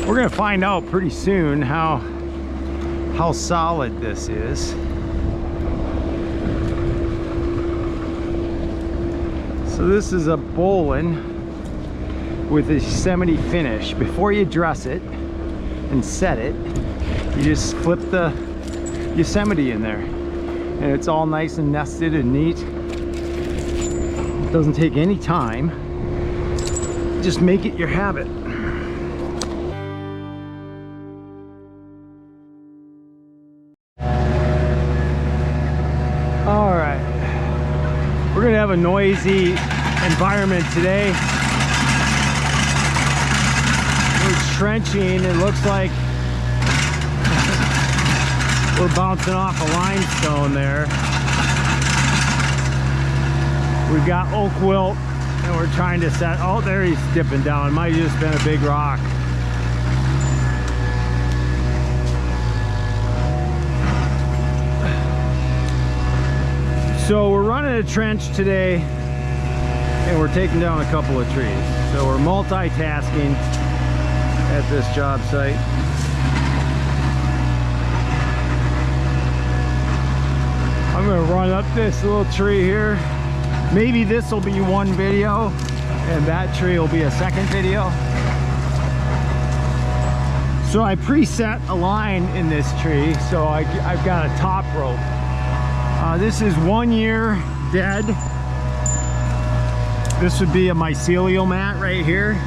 We're gonna find out pretty soon how solid this is. So this is a bowline with a Yosemite finish. Before you dress it and set it, you just flip the Yosemite in there, and it's all nice and nested and neat. It doesn't take any time. Just make it your habit. All right, we're gonna have a noisy environment today. We're trenching. It looks like we're bouncing off a limestone there. We've got oak wilt, and we're trying to set. Oh, there he's dipping down. Might have just been a big rock. So we're running a trench today, and we're taking down a couple of trees. So we're multitasking at this job site. I'm gonna run up this little tree here. Maybe this will be one video, and that tree will be a second video. So I preset a line in this tree, so I've got a top rope. This is 1 year dead. This would be a mycelial mat right here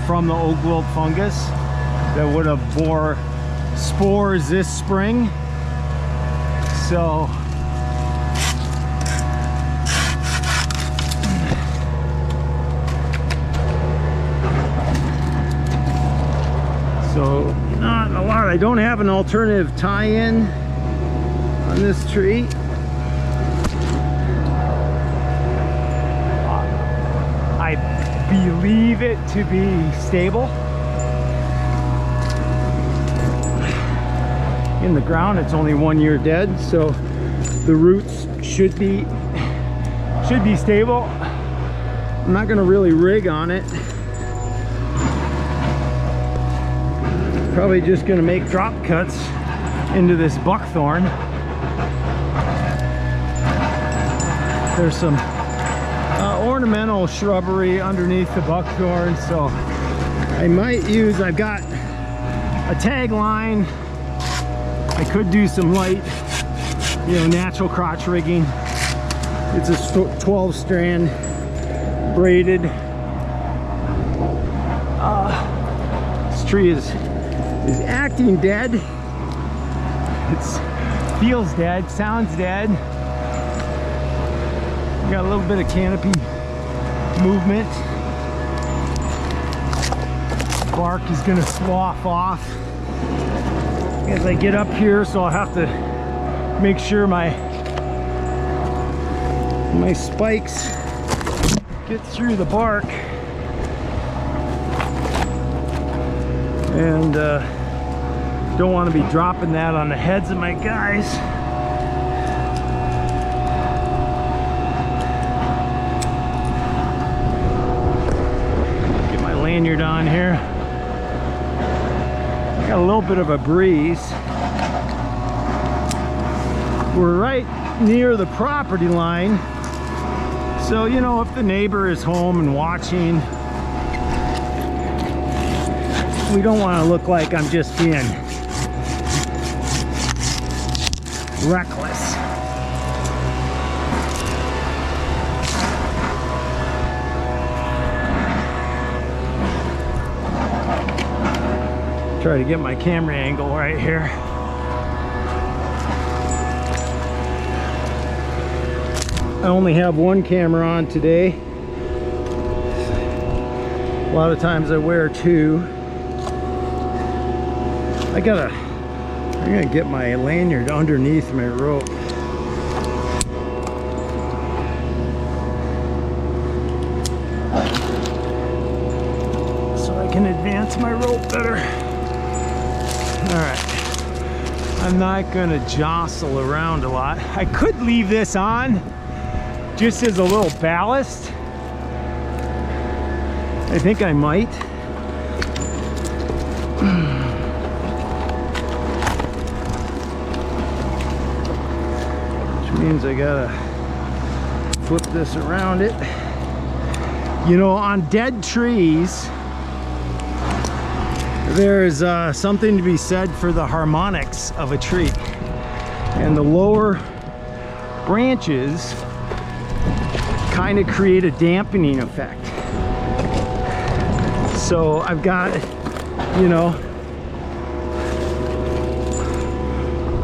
from the oak wilt fungus that would have bore spores this spring. So not a lot. I don't have an alternative tie-in on this tree. I believe it to be stable. In the ground, it's only 1 year dead, so the roots should be stable. I'm not going to really rig on it. Probably just going to make drop cuts into this buckthorn. There's some ornamental shrubbery underneath the buckthorn, so I might use, I've got a tag line. I could do some light, natural crotch rigging. It's a 12 strand braided. This tree is acting dead. It feels dead, sounds dead. We got a little bit of canopy movement. Bark is gonna slough off as I get up here, so I'll have to make sure my spikes get through the bark, and don't want to be dropping that on the heads of my guys. Get my lanyard on here. Got a little bit of a breeze. We're right near the property line, so if the neighbor is home and watching, we don't want to look like I'm just being reckless. Try to get my camera angle right here. I only have one camera on today. A lot of times I wear two. I'm gonna get my lanyard underneath my rope. So I can advance my rope better. All right. I'm not gonna jostle around a lot. I could leave this on just as a little ballast. I think I might. Which means I gotta flip this around it. You know, on dead trees, there's something to be said for the harmonics of a tree. And the lower branches kind of create a dampening effect. So I've got, you know,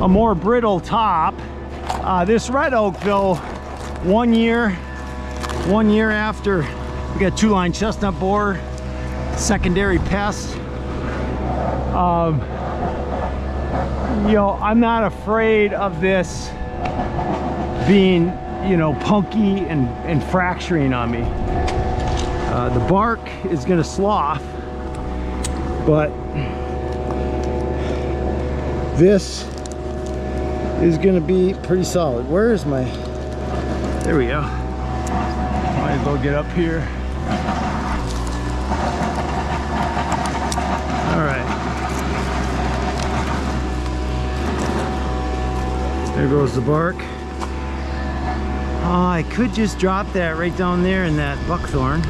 a more brittle top. This red oak, though, 1 year after we got 2-line chestnut borer, secondary pest. You know, I'm not afraid of this being, you know, punky and fracturing on me. The bark is gonna slough, but this is gonna be pretty solid. Where is my, there we go. Might as well get up here. All right. There goes the bark. I could just drop that right down there in that buckthorn.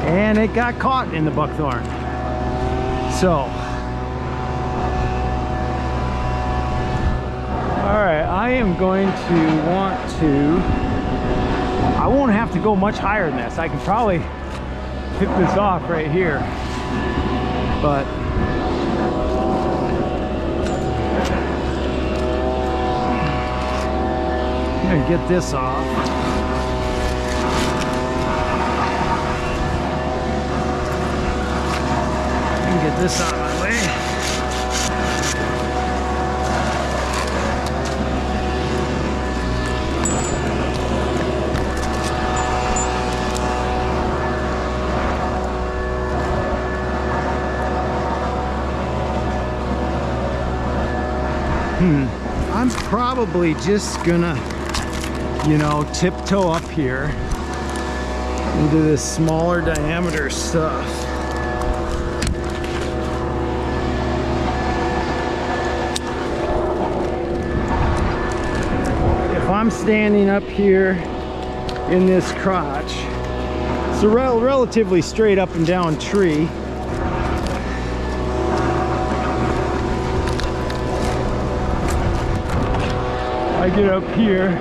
And it got caught in the buckthorn. So, all right, I am going to want to, I won't have to go much higher than this. I can probably hit this off right here, but I'm gonna get this off. Get this out of my way. I'm probably just gonna, you know, tiptoe up here into this smaller diameter stuff. I'm standing up here in this crotch. It's a relatively straight up and down tree. I get up here.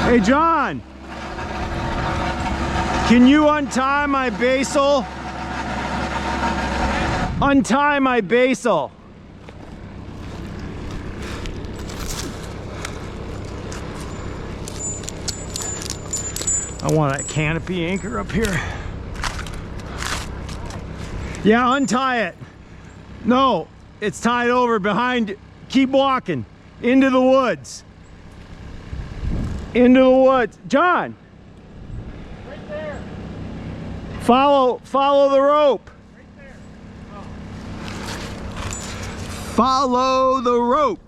Hey, John, can you untie my basil? Untie my basil. I want that canopy anchor up here. Yeah, untie it. No, it's tied over behind. Keep walking into the woods. Into the woods. John. Right there. Follow the rope. Right there. Oh. Follow the rope.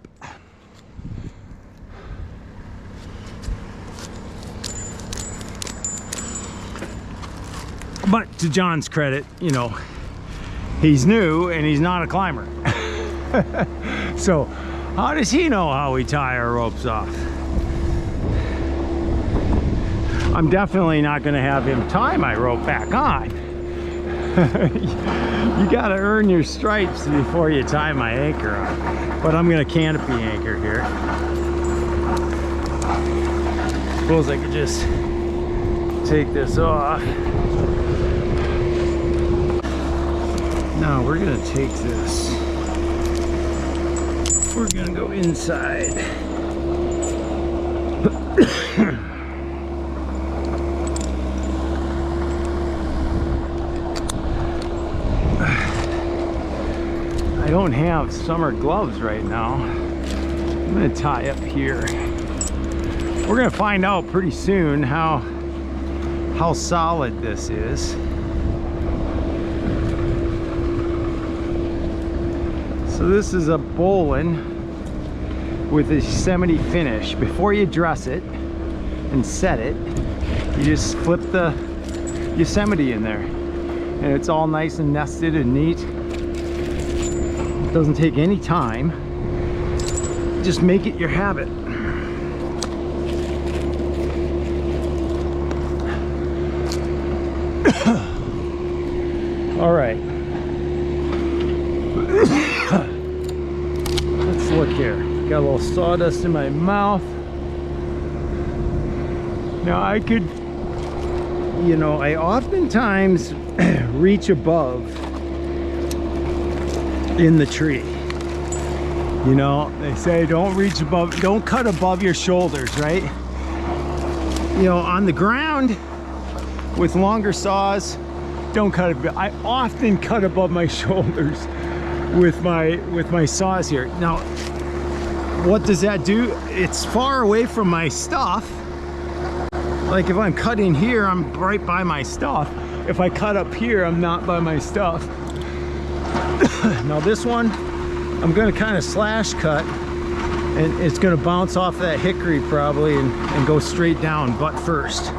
But to John's credit, you know, he's new and he's not a climber. So how does he know how we tie our ropes off? I'm definitely not going to have him tie my rope back on. You got to earn your stripes before you tie my anchor on. But I'm going to canopy anchor here. Suppose I could just take this off. Now we're gonna take this. We're gonna go inside. I don't have summer gloves right now. I'm gonna tie up here. We're gonna find out pretty soon how solid this is. So this is a bowline with a Yosemite finish. Before you dress it and set it, you just flip the Yosemite in there, and it's all nice and nested and neat. It doesn't take any time. Just make it your habit. All right. Let's look here. Got a little sawdust in my mouth. Now I could, you know, I oftentimes reach above in the tree. You know, they say don't reach above, don't cut above your shoulders, right? You know, on the ground with longer saws, don't cut it. I often cut above my shoulders with my saws here. Now, what does that do? It's far away from my stuff. Like if I'm cutting here, I'm right by my stuff. If I cut up here, I'm not by my stuff. Now this one, I'm gonna kind of slash cut, and it's gonna bounce off that hickory probably and go straight down butt first.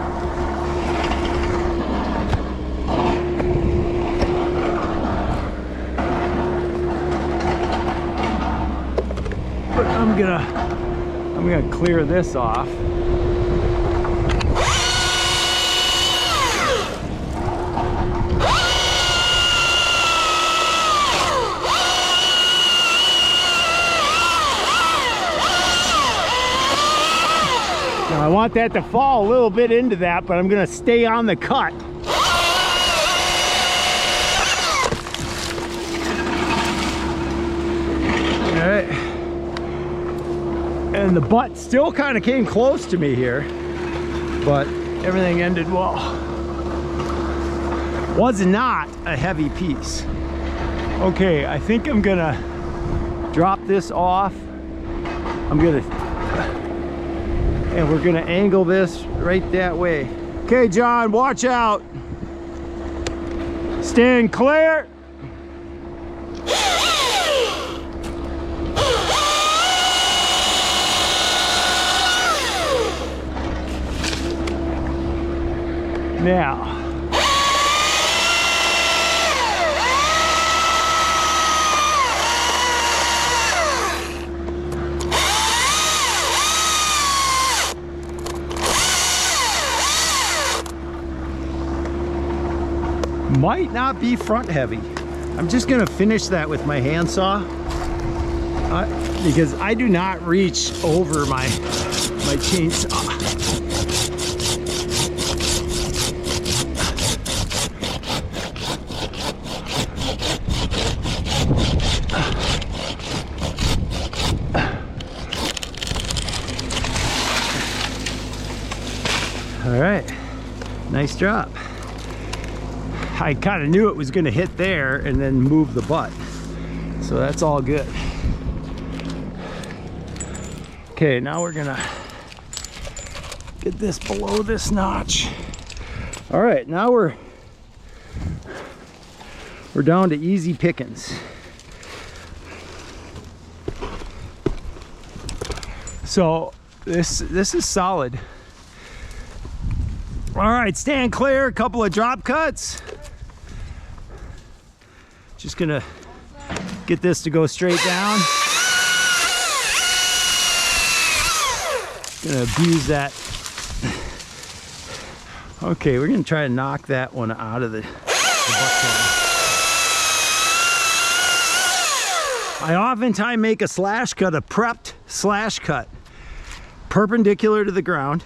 But I'm gonna clear this off. Now I want that to fall a little bit into that, but I'm gonna stay on the cut. All right. And the butt still kind of came close to me here, but everything ended well. Was not a heavy piece. Okay, I think I'm gonna drop this off. And we're gonna angle this right that way. Okay, John, watch out. Stand clear. Now, might not be front heavy. I'm just gonna finish that with my handsaw because I do not reach over my chainsaw. All right, nice drop. I kind of knew it was going to hit there and then move the butt, so that's all good. Okay, now we're gonna get this below this notch. All right, now we're down to easy pickings. So this is solid. All right, stand clear, a couple of drop cuts. Just gonna get this to go straight down. Gonna abuse that. Okay, we're gonna try to knock that one out of the butt. I oftentimes make a slash cut, a prepped slash cut, perpendicular to the ground.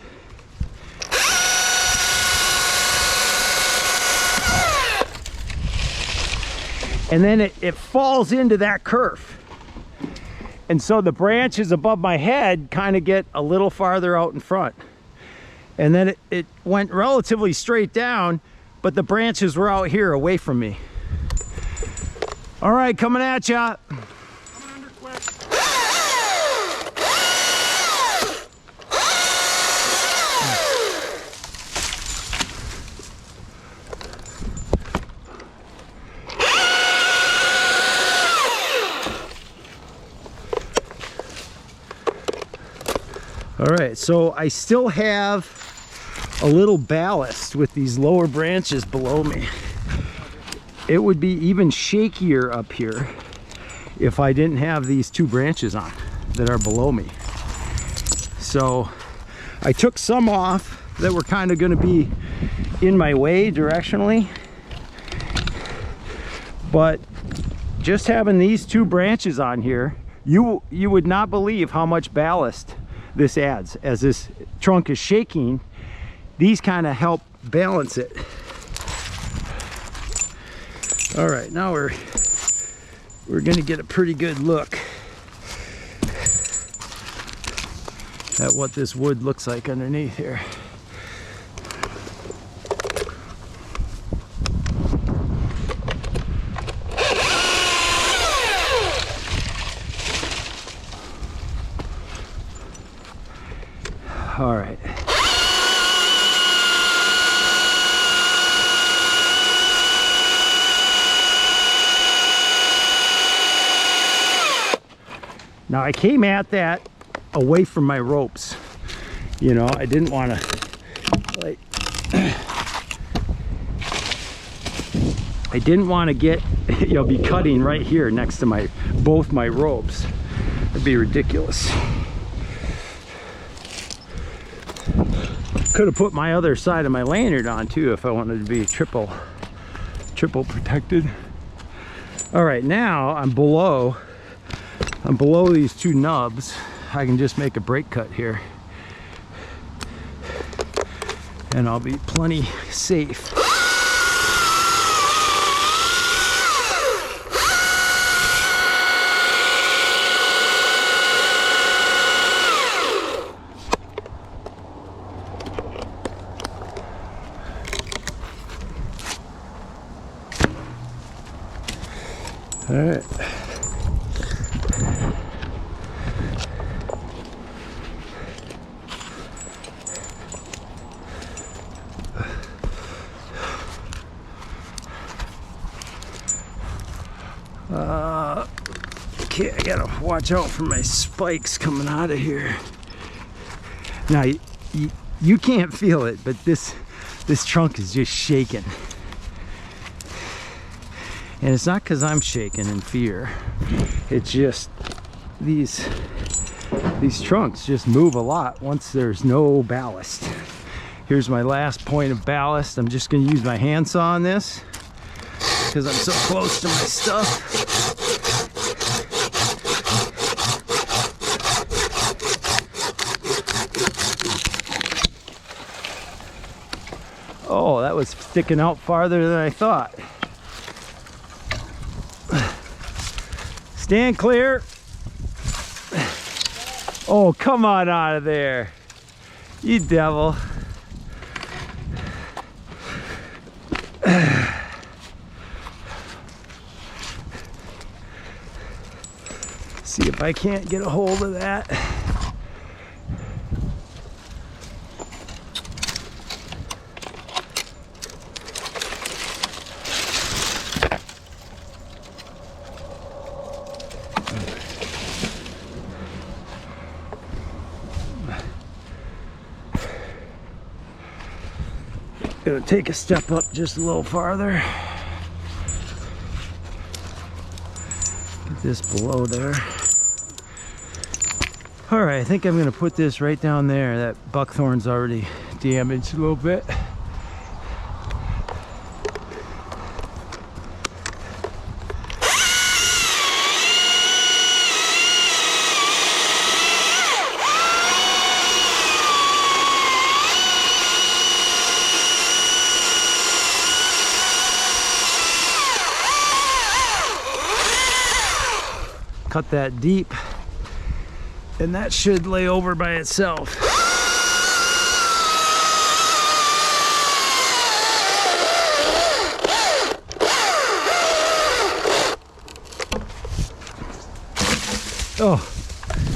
and then it falls into that curve. And so the branches above my head kind of get a little farther out in front. And then it went relatively straight down, but the branches were out here away from me. All right, coming at ya. Coming under quick. All right, so I still have a little ballast with these lower branches below me. It would be even shakier up here if I didn't have these two branches on that are below me. So I took some off that were kind of going to be in my way directionally, but just having these two branches on here, you would not believe how much ballast this adds. As this trunk is shaking, these kind of help balance it. All right, now we're gonna get a pretty good look at what this wood looks like underneath here. All right. Now I came at that away from my ropes. You know, I didn't want to, like, I didn't want to get, you know, be cutting right here next to both my ropes. That'd be ridiculous. Could have put my other side of my lanyard on too if I wanted to be triple protected. All right, now I'm below these two nubs. I can just make a brake cut here and I'll be plenty safe. All right. Okay, I gotta watch out for my spikes coming out of here. Now, you can't feel it, but this trunk is just shaking. And it's not because I'm shaking in fear. It's just these trunks just move a lot once there's no ballast. Here's my last point of ballast. I'm just gonna use my handsaw on this because I'm so close to my stuff. Oh, that was sticking out farther than I thought. Stand clear. Oh, come on out of there, you devil. See if I can't get a hold of that. Gonna take a step up just a little farther. Get this below there. All right, I think I'm gonna put this right down there. That buckthorn's already damaged a little bit. cut that deep, and that should lay over by itself. Oh,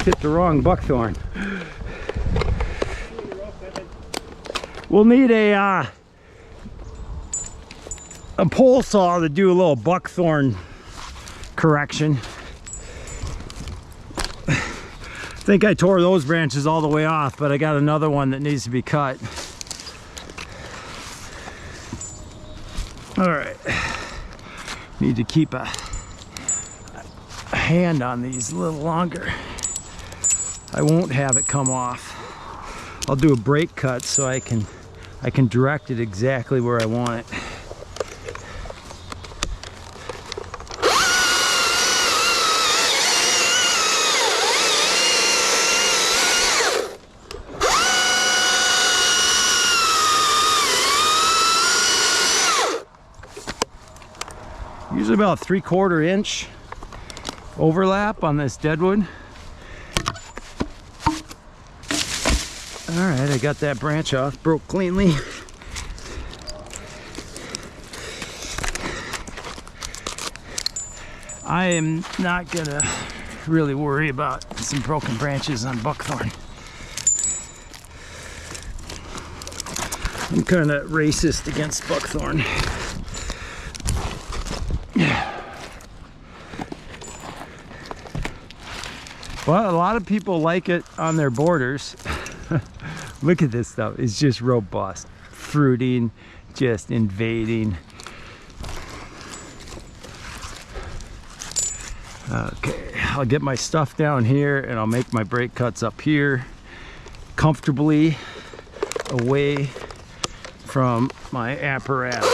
hit the wrong buckthorn. We'll need a pole saw to do a little buckthorn correction. I think I tore those branches all the way off, but I got another one that needs to be cut. All right, need to keep a hand on these a little longer. I won't have it come off. I'll do a break cut so I can direct it exactly where I want it. Usually about 3/4 inch overlap on this deadwood. All right, I got that branch off, broke cleanly. I am not gonna really worry about some broken branches on buckthorn. I'm kind of racist against buckthorn. Well, a lot of people like it on their borders. Look at this stuff. It's just robust. Fruiting, just invading. Okay, I'll get my stuff down here and I'll make my break cuts up here comfortably away from my apparatus.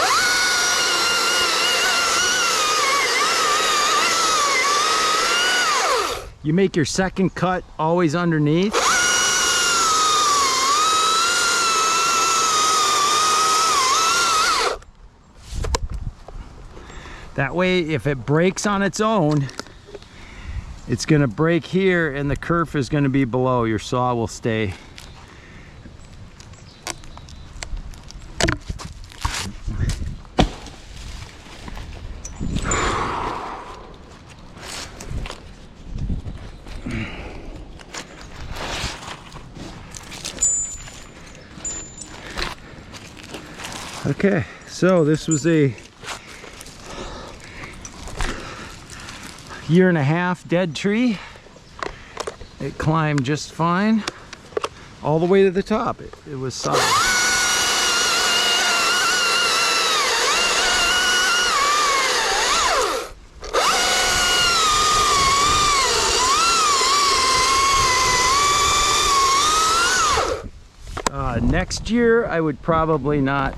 You make your second cut always underneath. That way, if it breaks on its own, it's gonna break here and the kerf is gonna be below. Your saw will stay. Okay, so this was a 1.5 year dead tree. It climbed just fine all the way to the top. It was solid. Next year I would probably not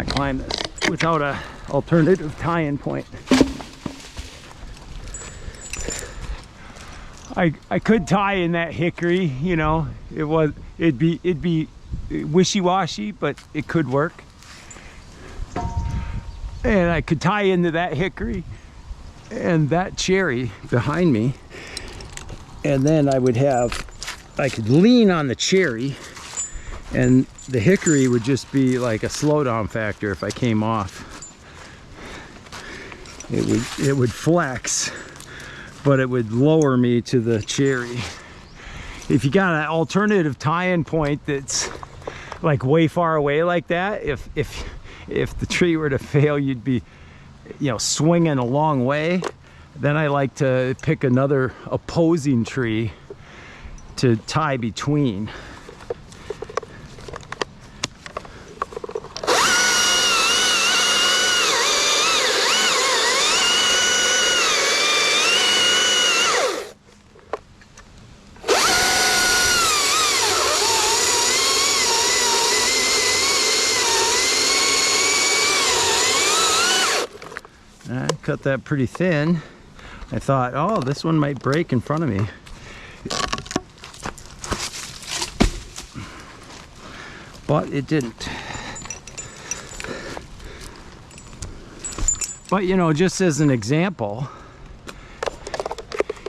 climb this without a alternative tie-in point. I could tie in that hickory, you know, it'd be wishy-washy, but it could work. And I could tie into that hickory and that cherry behind me, and then I could lean on the cherry, and the hickory would just be like a slowdown factor. If I came off, it would flex, but it would lower me to the cherry. If you got an alternative tie-in point that's like way far away like that, if the tree were to fail, you'd be, you know, swinging a long way. Then I like to pick another opposing tree to tie between. I cut that pretty thin. I thought, oh, this one might break in front of me. But it didn't. But you know, just as an example,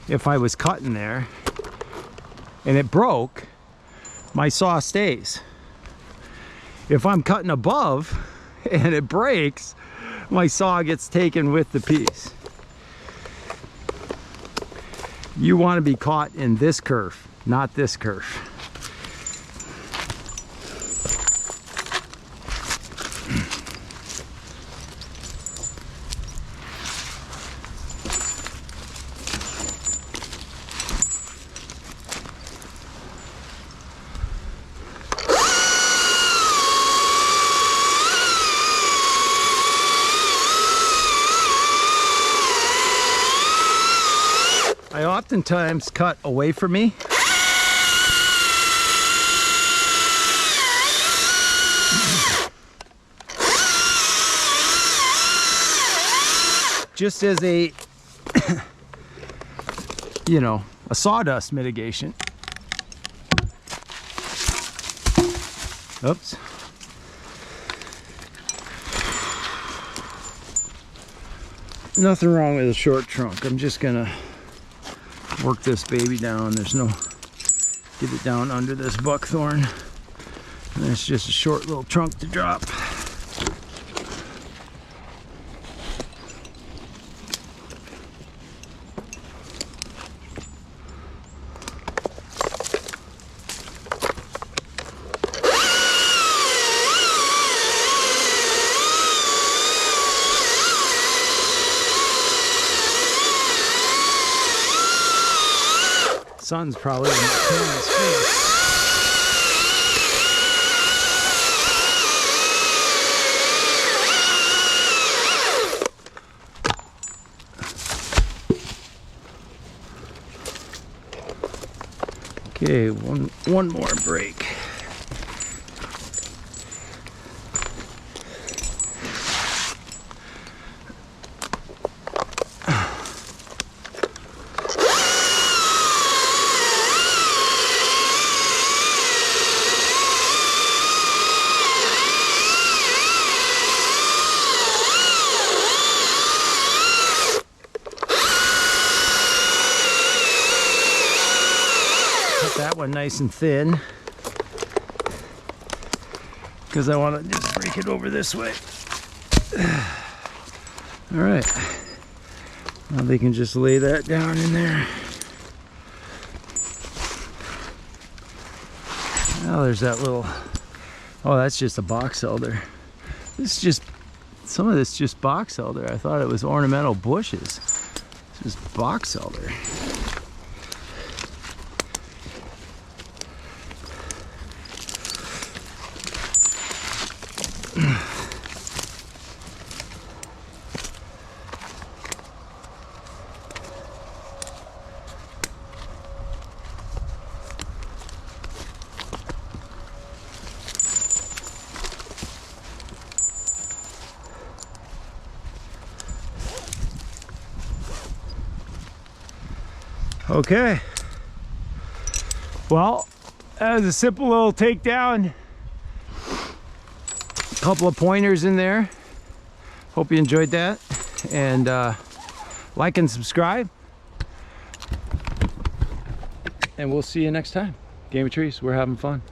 if I was cutting there and it broke, my saw stays. If I'm cutting above and it breaks, my saw gets taken with the piece. You want to be caught in this curve, not this curve. I oftentimes cut away from me. Just as a, you know, a sawdust mitigation. Oops. Nothing wrong with a short trunk. I'm just gonna work this baby down. There's no, get it down under this buckthorn. And it's just a short little trunk to drop. Sun's probably in the camera's face. Okay, one more break. That one nice and thin because I want to just break it over this way. All right, now they can just lay that down in there. Now there's that little, oh, that's just a box elder. This is just, some of this just box elder. I thought it was ornamental bushes. This is box elder. Okay, well, that was a simple little takedown. A couple of pointers in there. Hope you enjoyed that, and like and subscribe, and we'll see you next time. Game of Trees, we're having fun.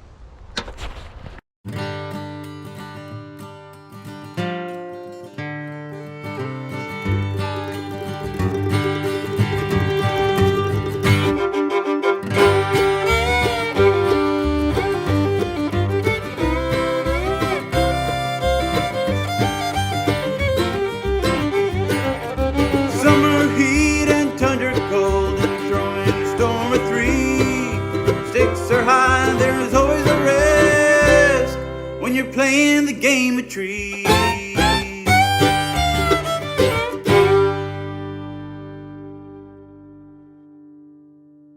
There's always a risk when you're playing the game of trees.